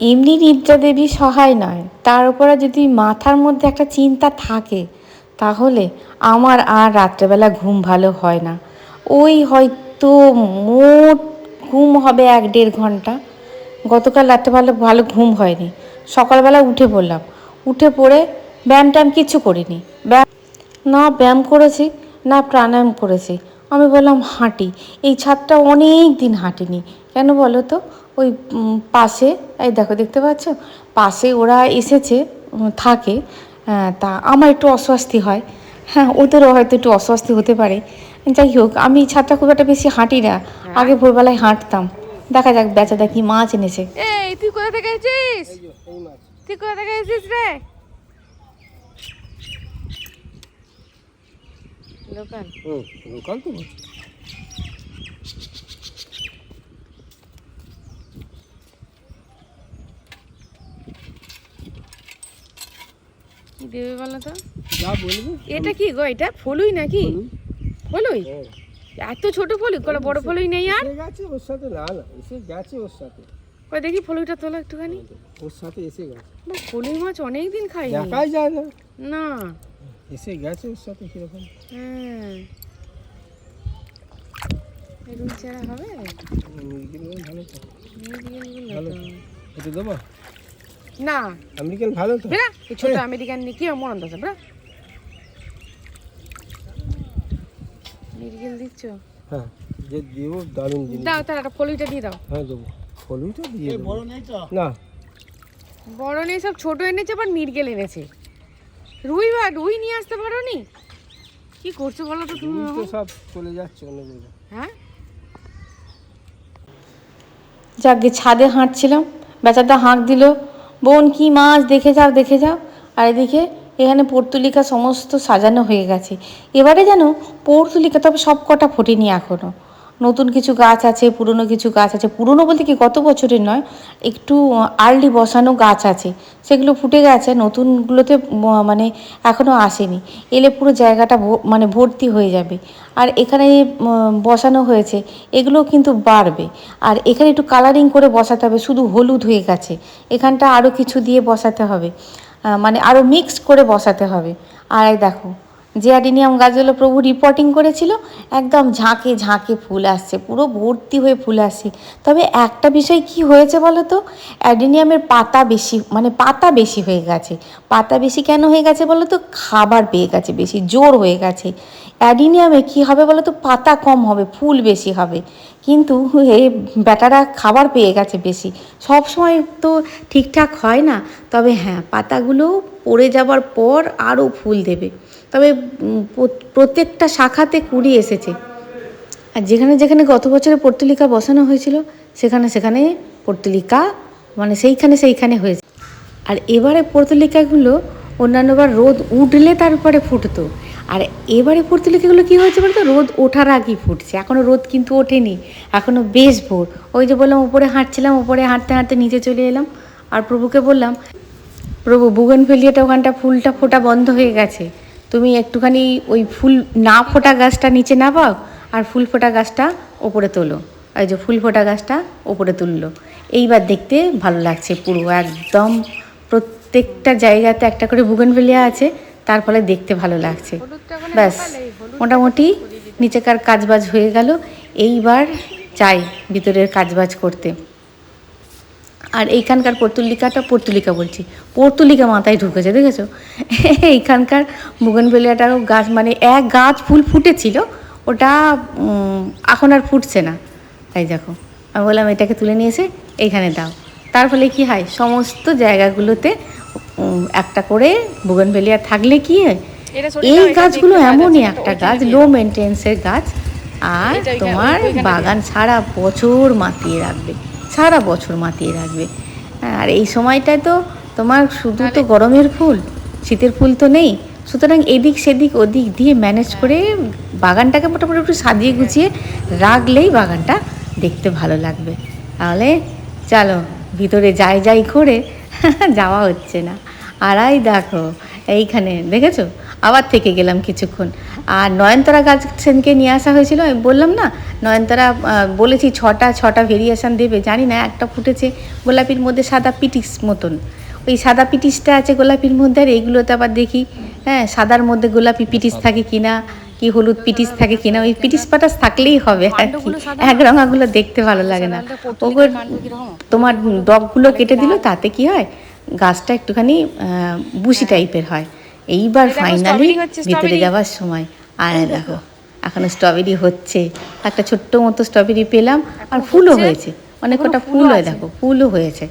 এমনি নিদ্রা দেবী সহায় নয়, তার উপরে যদি মাথার মধ্যে একটা চিন্তা থাকে তাহলে আমার আর রাত্রেবেলা ঘুম ভালো হয় না। ওই হয়তো মোট ঘুম হবে 1-1.5 ঘন্টা। গতকাল রাত্রে ভালো ভালো ঘুম হয়নি। সকালবেলা উঠে পড়লাম, উঠে পড়ে ব্যায়াম ট্যায়াম কিচ্ছু করিনি। না ব্যায়াম করেছি না প্রাণায়াম করেছি। আমি বললাম হাঁটি, এই ছাদটা অনেক দিন হাঁটিনি। কেন বলো তো? ওই পাশে, এই দেখো দেখতে পাচ্ছ, পাশে ওরা এসেছে, থাকে। তা আমার একটু অস্বস্তি হয়। হ্যাঁ, ওদেরও হয়তো একটু অস্বস্তি হতে পারে। যাই হোক, আমি ছাদটা খুব একটা বেশি হাঁটি না। আগে ভোরবেলায় হাঁটতাম। দেখা যাক বেচারা কি মাছ এনেছে। এই তুই কোথা থেকে এসেছিস? তুই কোথা থেকে এসেছিস রে? লোকাল। লোকাল তো। কি দেবে বলো তো? যা বলবি। এটা কি গো? এটা ফলুই নাকি? ফলুই? এত ছোট ফলুই, কোনো বড় ফলুই নেই আর? এসে গেছে ওর সাথে, না না এসে গেছে ওর সাথে। কই দেখি ফলুইটা তোলো একটুখানি। ওর সাথে এসে গেছে। বাহ, ফলুই মাছ অনেক দিন খাইনি। দেখাই যায় না। না। এসে গেছে ওর সাথে কিরকম। হ্যাঁ, এরকম চেহারা হবে? আমেরিকান ভালো তো। মিডিয়ামগুলো ভালো। তো। এটা দেবো? না, আমেরিকান ভালো তো। বেরা এই ছোট আমেরিকান নিয়ে কি মরণ আছে বেরা? মিরগেল দিচ্ছ? হ্যাঁ, যে দিব দারুণ জিনিস। দাও তার একটা ফলুইটা দিয়ে দাও। হ্যাঁ দেবো, ফলুইটা দিয়ে দেবো। বড় নেই তো? না বড় নেই, সব ছোট এনেছে, আবার মিরগেল এনেছে। রুই নিয়ে আসতে পারো নি? কি করছো বলো তো তুমি? তো সব চলে যাচ্ছে অন্য জায়গায়। হ্যাঁ, যাকে ছাদে হাঁটছিলাম, বেচারা হাঁক দিল, বোন কি মাছ দেখে যাও দেখে যাও। আর এদিকে এখানে পর্তুলিকা সমস্ত সাজানো হয়ে গেছে। এবারে যেন পর্তুলিকা, তবে সব কটা ফোটেনি এখনও। নতুন কিছু গাছ আছে, পুরনো কিছু গাছ আছে। পুরনো বলতে কি গত বছরের নয়, একটু আর্লি বসানো গাছ আছে, সেগুলো ফুটে গেছে। নতুনগুলোতে মানে এখনও আসেনি। এলে পুরো জায়গাটা মানে ভর্তি হয়ে যাবে। আর এখানে বসানো হয়েছে, এগুলো কিন্তু বাড়বে। আর এখানে একটু কালারিং করে বসাতে হবে, শুধু হলুদ হয়ে গেছে। এখানটা আরও কিছু দিয়ে বসাতে হবে, মানে আরও মিক্স করে বসাতে হবে। আর এই দেখো, যে অ্যাডিনিয়াম গাছগুলো প্রভু রিপোর্টিং করেছিল, একদম ঝাঁকে ঝাঁকে ফুল আসছে, পুরো ভর্তি হয়ে ফুল আসছে। তবে একটা বিষয় কি হয়েছে বলো তো? অ্যাডিনিয়ামের পাতা বেশি, মানে পাতা বেশি হয়ে গেছে। পাতা বেশি কেন হয়ে গেছে বলো তো? খাবার পেয়ে গেছে বেশি, জোর হয়ে গেছে। অ্যাডিনিয়ামে কী হবে বলো তো? পাতা কম হবে, ফুল বেশি হবে। কিন্তু এই ব্যাটারা খাবার পেয়ে গেছে বেশি। সব সময় তো ঠিকঠাক হয় না। তবে হ্যাঁ, পাতাগুলো পড়ে যাবার পর আরও ফুল দেবে। তবে প্রত্যেকটা শাখাতে কুঁড়ি এসেছে। আর যেখানে যেখানে গত বছরে পর্তুলিকা বসানো হয়েছিল, সেখানে সেখানে পর্তুলিকা মানে সেইখানে হয়েছে। আর এবারে পর্তুলিকাগুলো অন্যান্যবার রোদ উঠলে তারপরে ফুটতো। আর এবারে পর্তুলিকাগুলো কী হয়েছে বলতো? রোদ ওঠার আগেই ফুটছে। এখনও রোদ কিন্তু ওঠেনি, এখনও বেশ ভোর। ওই যে বললাম উপরে হাঁটছিলাম, উপরে হাঁটতে হাঁটতে নিচে চলে এলাম। আর প্রভুকে বললাম, প্রভু বুগেনভেলিয়াটা ওখানটা ফুলটা ফোটা বন্ধ হয়ে গেছে, তুমি একটুখানি ওই ফুল না ফোটা গাছটা নিচে নামাও, আর ফুল ফোটা গাছটা ওপরে তোলো। ওই যে ফুল ফোটা গাছটা ওপরে তুললো। এইবার দেখতে ভালো লাগছে পুরো একদম। প্রত্যেকটা জায়গাতে একটা করে বুগেনভেলিয়া আছে, তার ফলে দেখতে ভালো লাগছে। ব্যাস, মোটামুটি নিচেকার কাজবাজ হয়ে গেল। এইবার চাই ভিতরের কাজবাজ করতে। আর এইখানকার পর্তুলিকা বলছি, পর্তুলিকা মাথায় ঢুকেছে, দেখেছো? এইখানকার বুগেনভেলিয়াটারও গাছ, মানে এক গাছ ফুল ফুটেছিল, ওটা এখন আর ফুটছে না। তাই দেখো, আমি বললাম এটাকে তুলে নিয়ে এসে এইখানে দাও। তার ফলে কী হয়, সমস্ত জায়গাগুলোতে একটা করে বুগেনভেলিয়া থাকলে কী হয়, এই গাছগুলো এমনই একটা গাছ, লো মেনটেন্সের গাছ। আর তোমার বাগান সারা বছর মাতিয়ে রাখবে, সারা বছর মাতিয়ে রাখবে। আর এই সময়টায় তো তোমার শুধু তো গরমের ফুল, শীতের ফুল তো নেই। সুতরাং এদিক সেদিক ওদিক দিয়ে ম্যানেজ করে বাগানটাকে মোটামুটি একটু সাজিয়ে গুছিয়ে রাখলেই বাগানটা দেখতে ভালো লাগবে। তাহলে চলো ভিতরে যাই করে যাওয়া হচ্ছে না। আর এই দেখো এইখানে দেখেছো, আবার থেকে গেলাম কিছুক্ষণ। আর নয়নতারা গাছ সেদিনকে নিয়ে আসা হয়েছিল, আমি বললাম না নয়নতারা বলেছি ছটা ভেরিয়েশান দেবে, জানি না একটা ফুটেছে গোলাপির মধ্যে সাদা পিটিস মতন, ওই সাদা পিটিসটা আছে গোলাপির মধ্যে। আর এইগুলোতে আবার দেখি হ্যাঁ সাদার মধ্যে গোলাপি পিটিস থাকে কিনা, কি হলুদ পিটিস থাকে কিনা, ওই পিটিস পাটাস থাকলেই হবে আর কি, এক রঙাগুলো দেখতে ভালো লাগে না। ওগুলো তোমার ডগগুলো কেটে দিল, তাতে কি হয় গাছটা একটুখানি বুশি টাইপের হয়। এইবার ফাইনালি ভেতরে যাওয়ার সময় আর দেখো এখনো স্ট্রবেরি হচ্ছে, একটা ছোট্ট মতো স্ট্রবেরি পেলাম, আর ফুলও হয়েছে, অনেক কটা ফুল হয়, দেখো ফুলও হয়েছে।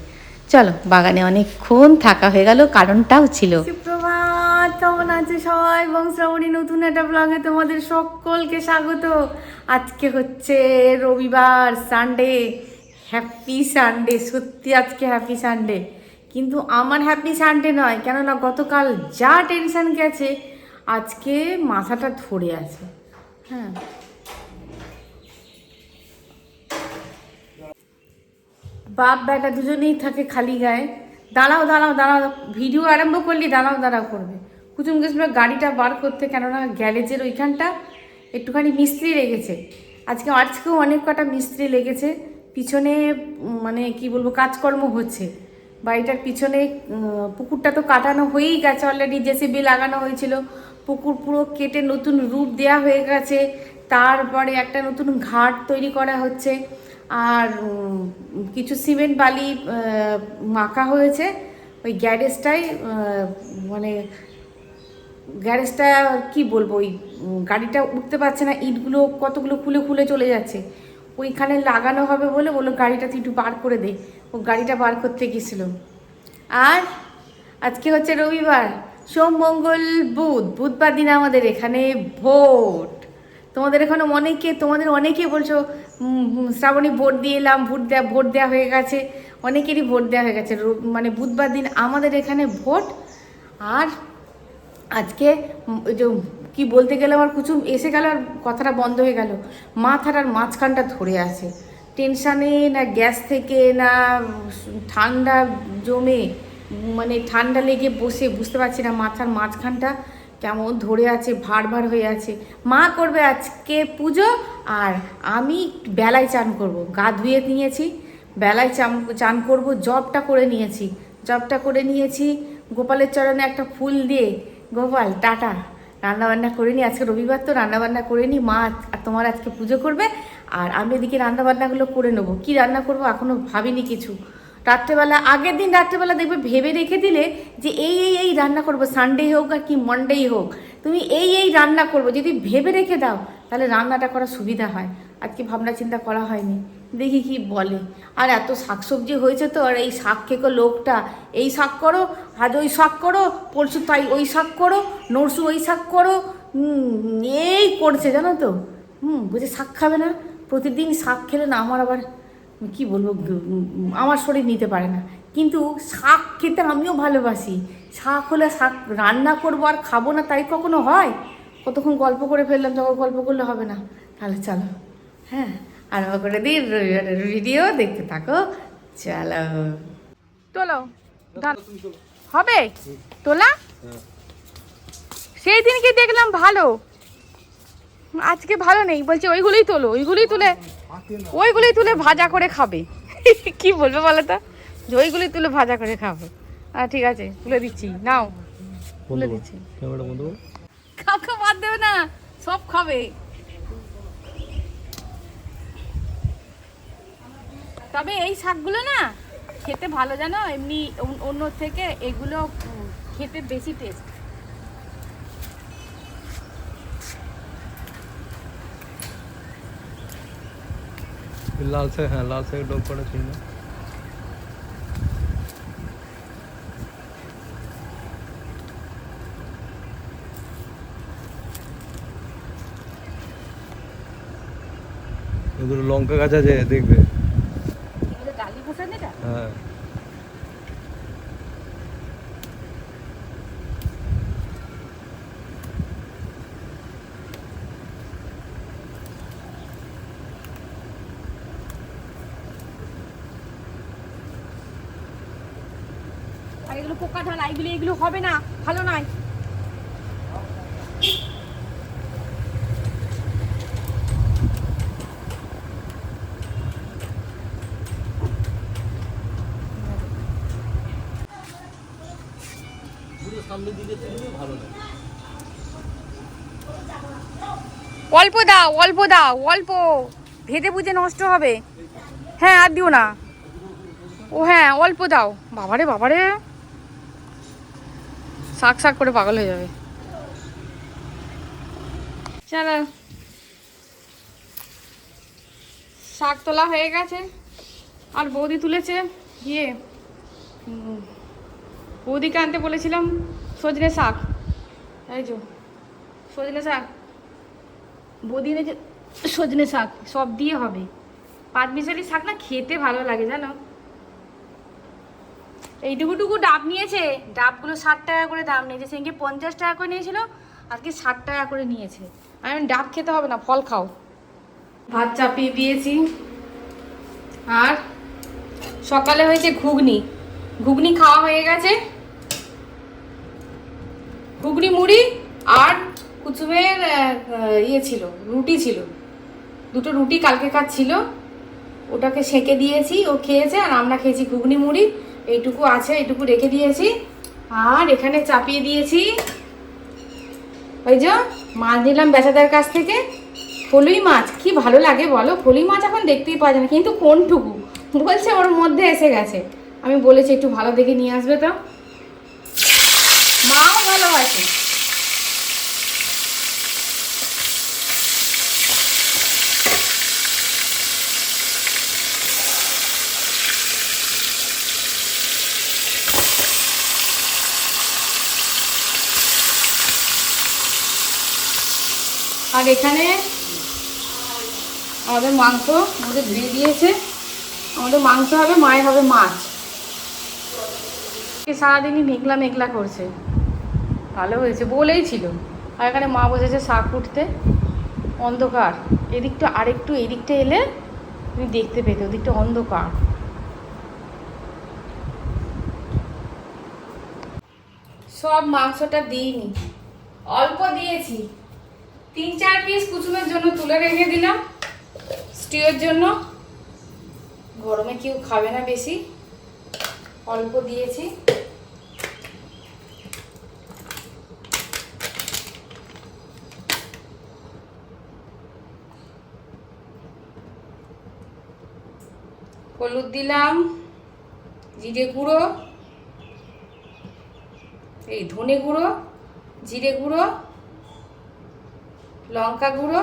চলো বাগানে অনেকক্ষণ থাকা হয়ে গেল, কারণটাও ছিল। সুপ্রভাত, কেমন আছে সবাই? বংশ্রাবণী নতুন একটা ব্লগে তোমাদের সকলকে স্বাগত। আজকে হচ্ছে রবিবার, সানডে, হ্যাপি সানডে। সত্যি আজকে হ্যাপি সানডে, কিন্তু আমার হ্যাপি সানডে নয়, কেননা গতকাল যা টেনশন গেছে আজকে মাথাটা ধরে আছে। হ্যাঁ, বাপ বেটা দুজনেই থাকে খালি গায়ে। দাঁড়াও দাঁড়াও দাঁড়াও, ভিডিও আরম্ভ করলি দাঁড়াও করবে। কুচুম গেছিল গাড়িটা বার করতে, কেননা গ্যারেজের ওইখানটা একটুখানি মিস্ত্রি লেগেছে। আজকেও অনেক কটা মিস্ত্রি লেগেছে, পিছনে মানে কি বলবো কাজকর্ম হচ্ছে বাড়িটার পিছনে। পুকুরটা তো কাটানো হয়েই গেছে অলরেডি, জেসিবি লাগানো হয়েছিল, পুকুর পুরো কেটে নতুন রূপ দেওয়া হয়ে গেছে। তারপরে একটা নতুন ঘাট তৈরি করা হচ্ছে, আর কিছু সিমেন্ট বালি মাখা হয়েছে ওই গ্যারেজটাই। মানে গ্যারেজটা কি বলবো, ওই গাড়িটা উঠতে পারছে না, ইটগুলো কতগুলো খুলে চলে যাচ্ছে, ওইখানে লাগানো হবে বলে বললো গাড়িটা তুই একটু বার করে দে। ও গাড়িটা বার করতে গেছিল। আর আজকে হচ্ছে রবিবার, সোম মঙ্গল বুধবার দিন আমাদের এখানে ভোট। তোমাদের অনেকে বলছো শ্রাবণী ভোট দিয়ে এলাম, ভোট দেওয়া হয়ে গেছে, অনেকেরই ভোট দেওয়া হয়ে গেছে। মানে বুধবার দিন আমাদের এখানে ভোট। আর আজকে যে কি বলতে গেলে আমার কুচুম এসে গেল, আর কথাটা বন্ধ হয়ে গেল, মাথাটার মাঝখানটা ধরে আছে টেনশানে, না গ্যাস থেকে না ঠান্ডা জমে, মানে ঠান্ডা লেগে বসে বুঝতে পারছি না, মাথার মাঝখানটা কেমন ধরে আছে, ভার হয়ে আছে। মা করবে আজকে পুজো, আর আমি বেলায় চান করব, গা ধুয়ে নিয়েছি, বেলায় চান করব, জবটা করে নিয়েছি গোপালের চরণে একটা ফুল দিয়ে, গোপাল টাটা, রান্নাবান্না করে নিই, আজকে রবিবার তো রান্নাবান্না করে নিই, মা আর তোমার আজকে পুজো করবে, আর আমি এদিকে রান্নাবান্নাগুলো করে নেবো। কি রান্না করবো এখনও ভাবিনি কিছু। আগের দিন রাত্রেবেলা দেখবে ভেবে রেখে দিলে যে এই রান্না করবো, সানডে হোক আর কি মন্ডেই হোক, তুমি এই রান্না করবো যদি ভেবে রেখে দাও, তাহলে রান্নাটা করা সুবিধা হয়। আজকে ভাবনা চিন্তা করা হয়নি, দেখি কি বলে। আর এত শাকসবজি হয়েছে তো, আর এই শাক খেকো লোকটা, এই শাক করো, আজ ওই শাক করো, পরশু তাই ওই শাক করো, নরসু ওই শাক করো, এই করছে জানো তো। বুঝে শাক খাবে না, প্রতিদিন শাক খেলে না আমার আবার কি বলবো, আমার শরীর নিতে পারে না। কিন্তু শাক খেতে আমিও ভালোবাসি, শাক হলে শাক রান্না করবো আর খাবো না তাই কখনো হয়? কতক্ষণ গল্প করে ফেললাম, যখন গল্প করলে হবে না, তাহলে চলো হ্যাঁ আরম্ভ করে দিই রবিবারের ভিডিও, দেখতে থাকো। চলো তোলো, হবে তোলা। সেই দিনকে দেখলাম ভালো, আজকে ভালো নেই, বলছে ওইগুলোই তুলে ভাজা করে খাবে। কি বলবে বলো তো, যে ওইগুলোই তুলে ভাজা করে খাবে। ঠিক আছে তুলে দিচ্ছি, নাও তুলে দিচ্ছি, কাউকে বাদ দেবে না, সব খাবে। তবে এই শাকগুলো না খেতে ভালো, জানো, এমনি অন্য থেকে এগুলো খেতে বেশি টেস্ট। লাল শাক ডোব করা ছিল না। ওগুলো লঙ্কা গাছ আছে দেখবে, ডালি ফোসান এটা। হ্যাঁ আর এগুলো পোকা ঢালা, এগুলো হবে না, ভালো নয়। অল্প দাও, অল্প দাও, অল্প, ভেজে বুঝে নষ্ট হবে। হ্যাঁ আর দিও না। ও হ্যাঁ অল্প দাও। বাবারে বাবারে, শাক শাক করে পাগল হয়ে যাবে। চলো, শাক তোলা হয়ে গেছে, আর বৌদি তুলেছে গিয়ে। বৌদিকে আনতে বলেছিলাম সজনে শাক, এই যে সজনে শাক, বৌদি এনেছে সজনে শাক, সব দিয়ে হবে। পাঁচমিশালি শাক না খেতে ভালো লাগে জানো। এইটুকুটুকু ডাব নিয়েছে, ডাবগুলো 60 টাকা করে দাম নিয়েছে। সেদিনকে 50 টাকা করে নিয়েছিল, আজকে 60 টাকা করে নিয়েছে। আমি ডাব খেতে হবে না, ফল খাও। ভাত চাপিয়ে দিয়েছি, আর সকালে হয়েছে ঘুগনি। ঘুগনি খাওয়া হয়ে গেছে, ঘুগনি মুড়ি আর কুচুমের ইয়ে ছিল, রুটি ছিল, দুটো রুটি কালকে কাজ ছিল, ওটাকে সেঁকে দিয়েছি, ও খেয়েছে, আর আমরা খেয়েছি ঘুগনি মুড়ি। এইটুকু আছে, এইটুকু রেখে দিয়েছি। আর এখানে চাপিয়ে দিয়েছি ওই যে মাছ নিলাম বেচাদার কাছ থেকে, ফলুই মাছ। কি ভালো লাগে বলো, ফলুই মাছ এখন দেখতেই পাওয়া যায় না, কিন্তু কোনটুকু বলছে ওর মধ্যে এসে গেছে। আমি বলেছি একটু ভালো দেখে নিয়ে আসবে, তো মাও ভালোবাসে। আর এখানে আমাদের মাংস আমাদের ধুয়ে দিয়েছে, আমাদের মাংস হবে, মায়ের হবে মাছ। সারাদিনই মেঘলা মেঘলা করছে, ভালো হয়েছে বলেই ছিল। আর এখানে মা বসেছে শাক উঠতে, অন্ধকার। এদিকটা আরেকটু এদিকটা এলে তুমি দেখতে পেতে, ওদিকটা অন্ধকার। সব মাংসটা দিইনি, অল্প দিয়েছি, 3-4 পিস কুচুমের জন্য তুলে রেখে দিলাম, স্টিউর জন্য। গরমে কেউ খাবে না বেশি, অল্প দিয়েছি। হলুদ দিলাম, জিরে গুঁড়ো, এই ধনে গুঁড়ো, জিরে গুঁড়ো, লঙ্কা গুঁড়ো,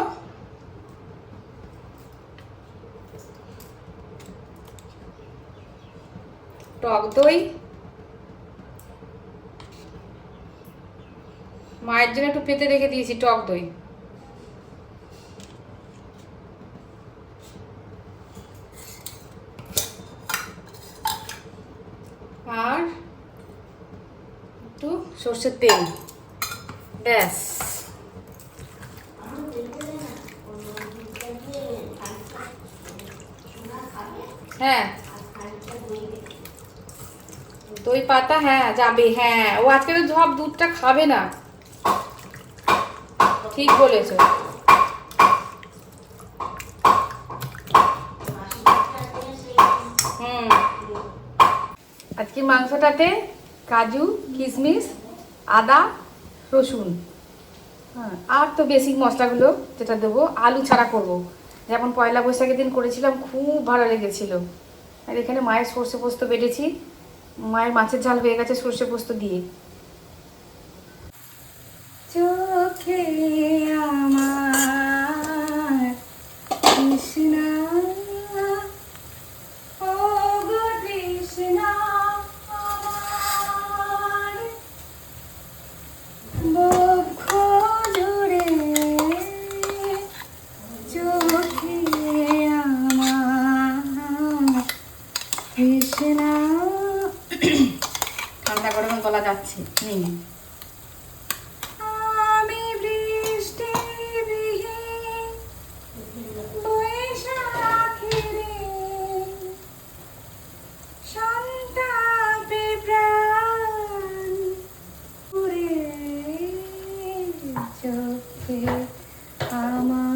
টক দই, মায়ের জন্য একটু পেতে রেখে দিয়েছি টক দই, আর একটু সর্ষের তেল, ব্যাস। হ্যাঁ দই পাতা, হ্যাঁ যাবে। হ্যাঁ ও আজকে তো সব দুধটা খাবে না, ঠিক বলেছো। আজকে মাংসটাতে কাজু, কিশমিশ, আদা, রসুন, হ্যাঁ, আর তো বেসিক মশলাগুলো যেটা দেবো, আলু ছাড়া করব। যেমন পয়লা বৈশাখের দিন করেছিলাম, খুব ভালো লেগেছিল। আর এখানে মায়ের সর্ষে পোস্ত বেটেছি, মায়ের মাছের ঝাল হয়ে গেছে সর্ষে পোস্ত দিয়ে। চোখে আমার কৃষ্ণা, ও গো কৃষ্ণা আমার, বক্ষ জুড়ে চোখে আমার কৃষ্ণা। ঠান্ডা গরমে গলা যাচ্ছে, নেই। আমি বৃষ্টি বিহীন বৈশাখীরে সন্তাপে প্রাণ পুরে চোখে আমার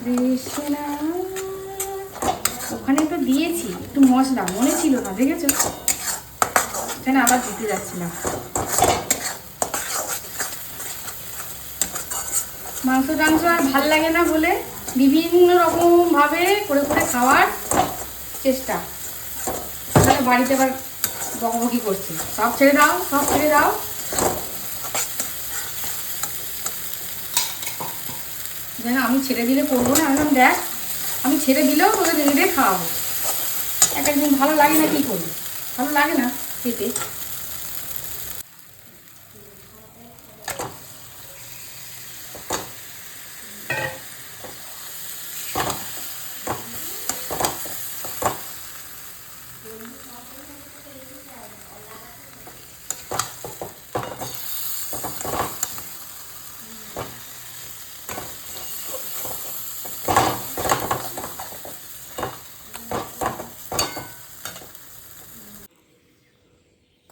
কৃষ্ণা। ওখানে তো দিয়েছি একটু মশলা, মনে ছিল না, দেখেছো? এখানে আবার দিতে যাচ্ছিলাম। মাংস টাংস আর ভাল লাগে না বলে বিভিন্ন রকমভাবে করে করে খাওয়ার চেষ্টা। তাহলে বাড়িতে আবার বকবকি করছে, সব ছেড়ে দাও, সব ছেড়ে দাও। যেন আমি ছেড়ে দিলে করবো না, আমি দেখ আমি ছেড়ে দিলেও তোকে নিজে খাওয়াবো। এক একদিন ভালো লাগে না, কী করবো, ভালো লাগে না খেতে।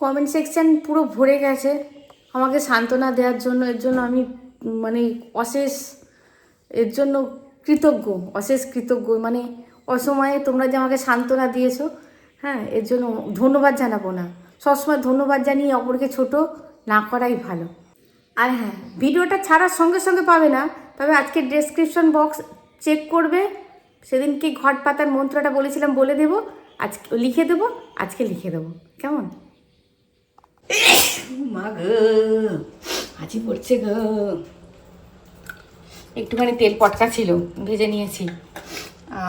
কমেন্ট সেকশন পুরো ভরে গেছে আমাকে সান্ত্বনা দেওয়ার জন্য। এর জন্য আমি মানে অশেষ, এর জন্য কৃতজ্ঞ, অশেষ কৃতজ্ঞ। মানে অসময়ে তোমরা যে আমাকে সান্ত্বনা দিয়েছো, হ্যাঁ, এর জন্য ধন্যবাদ জানাবো না। সবসময় ধন্যবাদ জানিয়ে অপরকে ছোট না করাই ভালো। আর হ্যাঁ, ভিডিওটা ছাড়ার সঙ্গে সঙ্গে পাবে না, তবে আজকে ডেসক্রিপশন বক্স চেক করবে। সেদিনকে ঘট পাতার মন্ত্রটা বলেছিলাম, বলে দেবো, আজকে লিখে দেবো, আজকে লিখে দেবো, কেমন? মা গো, হাঁচি পড়ছে গো। একটুখানি তেল পটকা ছিল, ভেজে নিয়েছি।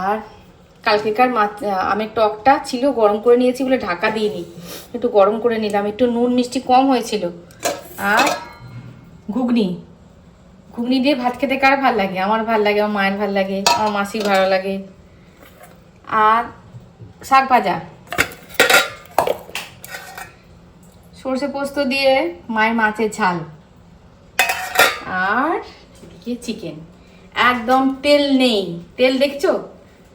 আর কালকেকার আমের টকটা ছিল, গরম করে নিয়েছি বলে ঢাকা দিইনি, একটু গরম করে নিলাম। একটু নুন মিষ্টি কম হয়েছিল। আর ঘুগনি, ঘুগনি দিয়ে ভাত খেতে কার ভাল লাগে? আমার ভাল লাগে, আমার মায়ের ভাল লাগে, আমার মাসির ভালো লাগে। আর শাক ভাজা, সর্ষে পোস্ত দিয়ে মায়ের মাছের ঝাল। আর এদিকে চিকেন, একদম তেল নেই। তেল দেখছো,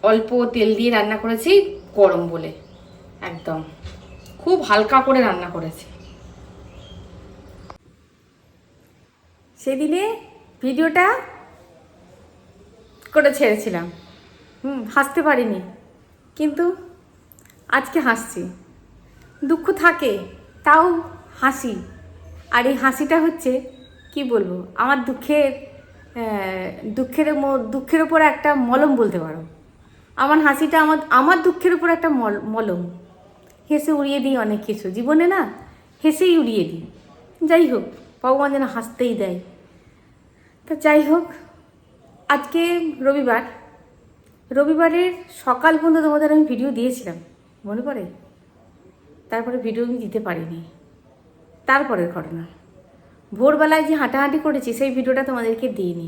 অল্প তেল দিয়ে রান্না করেছি, গরম বলে একদম খুব হালকা করে রান্না করেছি। সেদিনে ভিডিওটা করে ছেড়েছিলাম, হাসতে পারিনি, কিন্তু আজকে হাসছি। দুঃখ থাকে, তাও হাসি। আর এই হাসিটা হচ্ছে, কি বলবো, আমার দুঃখের ওপর একটা মলম বলতে পারো। আমার হাসিটা আমার দুঃখের উপর একটা মলম। হেসে উড়িয়ে দিই অনেক কিছু জীবনে, না হেসেই উড়িয়ে দিই। যাই হোক, ভগবান যেন হাসতেই দেয়। তা যাই হোক, আজকে রবিবারের সকাল পর্যন্ত তোমাদের আমি ভিডিও দিয়েছিলাম, মনে পড়ে? তারপরে ভিডিও আমি দিতে পারিনি। তারপরের ঘটনা, ভোরবেলায় যে হাঁটাহাঁটি করেছি সেই ভিডিওটা তোমাদেরকে দিইনি,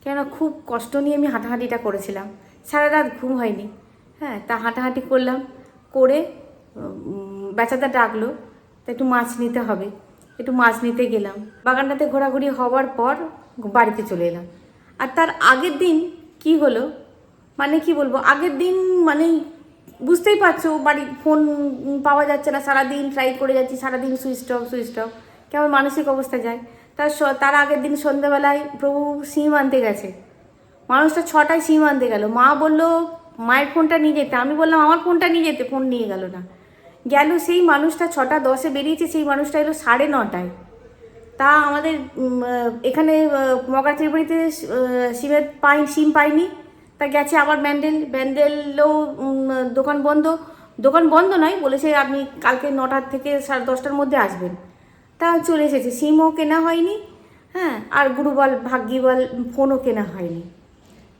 কেন খুব কষ্ট নিয়ে আমি হাঁটাহাঁটিটা করেছিলাম। সারা রাত ঘুম হয়নি। হ্যাঁ, তা হাঁটাহাঁটি করলাম, করে বেচাটা ডাকলো, তা একটু মাছ নিতে হবে, একটু মাছ নিতে গেলাম। বাগানটাতে ঘোরাঘুরি হওয়ার পর বাড়িতে চলে এলাম। আর তার আগের দিন কি হলো, মানে কি বলবো, আগের দিন মানে বুঝতেই পারছো, বাড়ি ফোন পাওয়া যাচ্ছে না, সারাদিন ট্রাই করে যাচ্ছি, সারাদিন সুইচ অফ, কেমন মানসিক অবস্থা যায়। তার আগের দিন সন্ধ্যাবেলায় প্রভু সিম আনতে গেছে। মানুষটা 6টায় সিম আনতে গেল। মা বললো মায়ের ফোনটা নিয়ে যেতে, আমি বললাম আমার ফোনটা নিয়ে যেতে, ফোন নিয়ে গেল না। গেল সেই মানুষটা 6:10 বেরিয়েছে, সেই মানুষটা এলো 9:30। তা আমাদের এখানে মগরা ত্রিপুরীতে সিম পাইনি। তা গেছে আবার ব্যান্ডেলও দোকান বন্ধ নয়, বলেছে আপনি কালকে 9টা থেকে 10:30-র মধ্যে আসবেন। তা চলে এসেছে, সিমও কেনা হয়নি, হ্যাঁ, আর গুরুবল ভাগ্যিবল ফোনও কেনা হয়নি।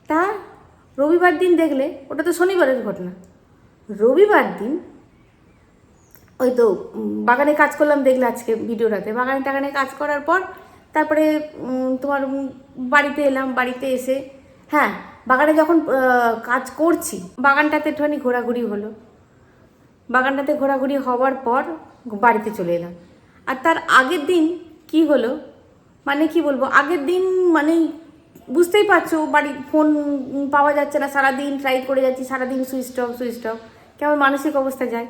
তা রবিবার দিন দেখলে, ওটা তো শনিবারের ঘটনা, রবিবার দিন ওই তো বাগানে কাজ করলাম, দেখলে আজকে ভিডিওটাতে। বাগানে কাজ করার পর তারপরে তোমার বাড়িতে এলাম। বাড়িতে এসে, হ্যাঁ, বাগানে যখন কাজ করছি, বাগানটাতে একটুখানি ঘোরাঘুরি হলো। বাগানটাতে ঘোরাঘুরি হওয়ার পর বাড়িতে চলে এলাম। আর তার আগের দিন কি হলো, মানে কি বলবো, আগের দিন মানে বুঝতেই পারছো, বাড়ি ফোন পাওয়া যাচ্ছে না, সারাদিন ট্রাই করে যাচ্ছি, সারাদিন সুইচ অফ, কেমন মানসিক অবস্থা যায়।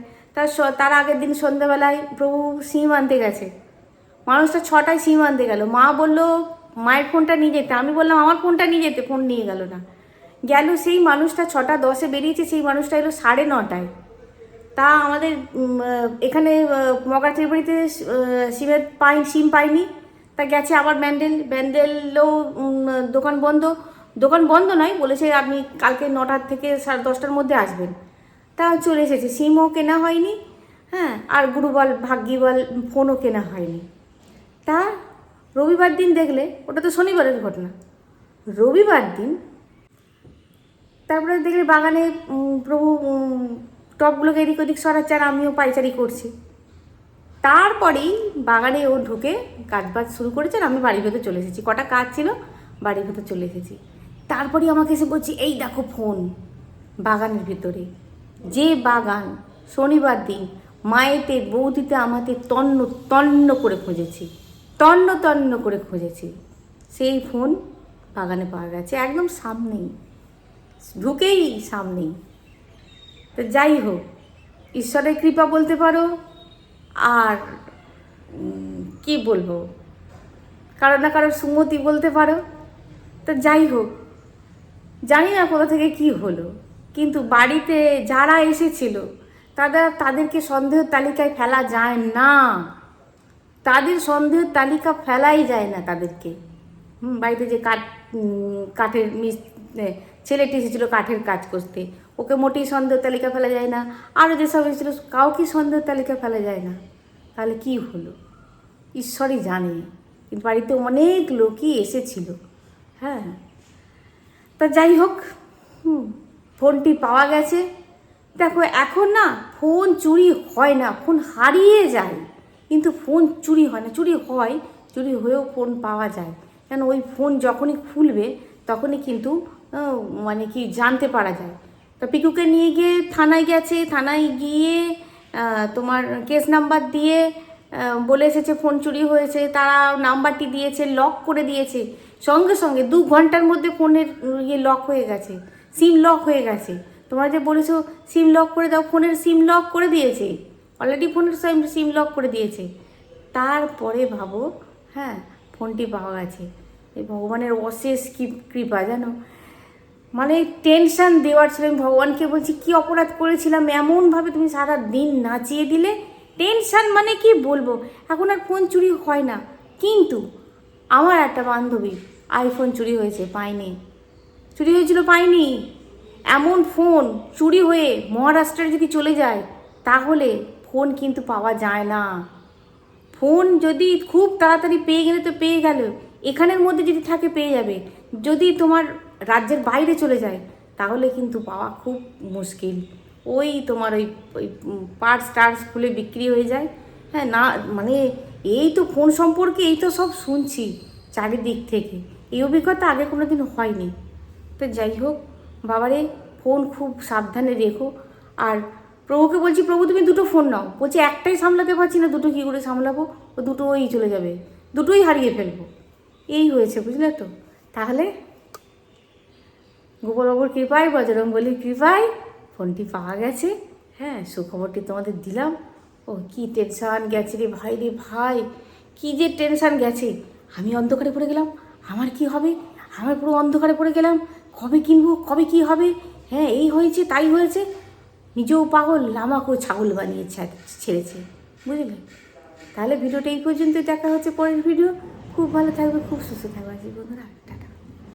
তার আগের দিন সন্ধ্যাবেলায় প্রভু সিম আনতে গেছে। মানুষটা 6টায় সিম আনতে গেল। মা বললো মায়ের ফোনটা নিয়ে যেতে, আমি বললাম আমার ফোনটা নিয়ে যেতে, ফোন নিয়ে গেল না। গেল সেই মানুষটা 6:10 বেরিয়েছে, সেই মানুষটা এলো 9:30। তা আমাদের এখানে মগাচির বাড়িতে সিম পাইনি, তা গেছে আবার ব্যান্ডেলও দোকান বন্ধ নয়, বলেছে আপনি কালকে 9টা থেকে 10:30টার মধ্যে আসবেন। তা চলে এসেছে, সিমও কেনা হয়নি, হ্যাঁ, আর গুরুবল ভাগ্যিবল ফোনও কেনা হয়নি। তা রবিবার দিন দেখলে, ওটা তো শনিবারের ঘটনা, রবিবার দিন তারপরে দেখলে বাগানে প্রভু টবগুলোকে এদিক ওদিক সরাচ্ছে, আর আমিও পাইচারি করছি। তারপরেই বাগানে ও ঢুকে কাজবাজ শুরু করেছে, আর আমি বাড়ির ভেতর চলে এসেছি। কটা কাজ ছিল, বাড়ির ভেতর চলে এসেছি। তারপরেই আমাকে এসে বলছি, এই দেখো ফোন বাগানের ভেতরে। যে বাগান শনিবার দিন মায়েতে বৌদিতে আমাকে তন্ন করে খুঁজেছি, সেই ফোন বাগানে পাওয়া গেছে, একদম সামনেই, ঢুকেই সামনেই। তো যাই হোক, ঈশ্বরের কৃপা বলতে পারো, আর কি বলবো, কারো না কারোর সুমতি বলতে পারো। তো যাই হোক, জানি না কোথা থেকে কি হলো, কিন্তু বাড়িতে যারা এসেছিল তাদেরকে সন্দেহের তালিকায় ফেলা যায় না, তাদের সন্দেহের তালিকা ফেলাই যায় না তাদেরকে। বাড়িতে যে কাঠের ছেলেটি এসেছিলো কাঠের কাজ করতে, ওকে মোটেই সন্দেহের তালিকা ফেলা যায় না। আরও যেসব এসেছিলো কাউকে সন্দেহের তালিকা ফেলা যায় না। তাহলে কি হলো ঈশ্বরই জানে, কিন্তু বাড়িতে অনেক লোকই এসেছিল। হ্যাঁ, তা যাই হোক, ফোনটি পাওয়া গেছে। দেখো এখন না ফোন চুরি হয় না, ফোন হারিয়ে যায়, কিন্তু ফোন চুরি হয় না। চুরি হয়েও ফোন পাওয়া যায়, কেন ওই ফোন যখনই খুলবে তখনই কিন্তু মানে কি জানতে পারা যায়। তো পিকুকে নিয়ে গিয়ে থানায় গেছে, থানায় গিয়ে তোমার কেস নাম্বার দিয়ে বলে এসেছে ফোন চুরি হয়েছে, তারা নাম্বারটি দিয়েছে, লক করে দিয়েছে, সঙ্গে সঙ্গে 2 ঘন্টার মধ্যে ফোনের লক হয়ে গেছে, সিম লক হয়ে গেছে। তোমরা যে বলেছো সিম লক করে দাও, ফোনের সিম লক করে দিয়েছে, অলরেডি ফোনের সিম লক করে দিয়েছে। তারপরে ভাবো, হ্যাঁ, ফোনটি পাওয়া গেছে। এই ভগবানের অশেষ কৃপা জানো, মানে টেনশান দেওয়ার ছিল। আমি ভগবানকে বলছি, কি অপরাধ করেছিলাম এমনভাবে তুমি সারা দিন নাচিয়ে দিলে। টেনশান মানে কি বলবো, এখন আর ফোন চুরি হয় না। কিন্তু আমার একটা বান্ধবী আইফোন চুরি হয়েছে, পায়নি, চুরি হয়েছিল পায়নি। এমন ফোন চুরি হয়ে মহারাষ্ট্রে যদি চলে যায় তাহলে ফোন কিন্তু পাওয়া যায় না। ফোন যদি খুব তাড়াতাড়ি পেয়ে গেলে তো পেয়ে গেল, এখানের মধ্যে যদি থাকে পেয়ে যাবে। যদি তোমার রাজ্যের বাইরে চলে যায় তাহলে কিন্তু পাওয়া খুব মুশকিল। ওই তোমার ওই পার্টস খুলে বিক্রি হয়ে যায়। হ্যাঁ, না মানে এই তো ফোন সম্পর্কে এই তো সব শুনছি চারিদিক থেকে, এই অভিজ্ঞতা আগে কোনো দিন হয়নি। তো যাই হোক বাবারে, ফোন খুব সাবধানে রেখো। আর প্রভুকে বলছি, প্রভু তুমি 2টো ফোন নাও। বলছি একটাই সামলাতে পারছি না, 2টো কী করে সামলাবো, ও 2টোই চলে যাবে, 2টোই হারিয়ে ফেলবো। এই হয়েছে, বুঝলে তো। তাহলে গোপালবাবুর কৃপায়, বজরংবলীর কৃপায় ফোনটি পাওয়া গেছে। হ্যাঁ, সুখবরটি তোমাদের দিলাম। ও কি টেনশান গেছে রে ভাই, কি যে টেনশান গেছে। আমি অন্ধকারে পড়ে গেলাম, আমার কি হবে, আমার পুরো অন্ধকারে পড়ে গেলাম, কবে কিনবো, কবে কি হবে। হ্যাঁ, এই হয়েছে তাই হয়েছে, নিজেও পাগল, আমাকেও ছাগল বানিয়ে ছেড়েছে, বুঝলে। তাহলে ভিডিওটা এই পর্যন্তই, দেখা হচ্ছে পরের ভিডিও। খুব ভালো থাকবে, খুব সুস্থ থাকবে বন্ধুরা, টাটা।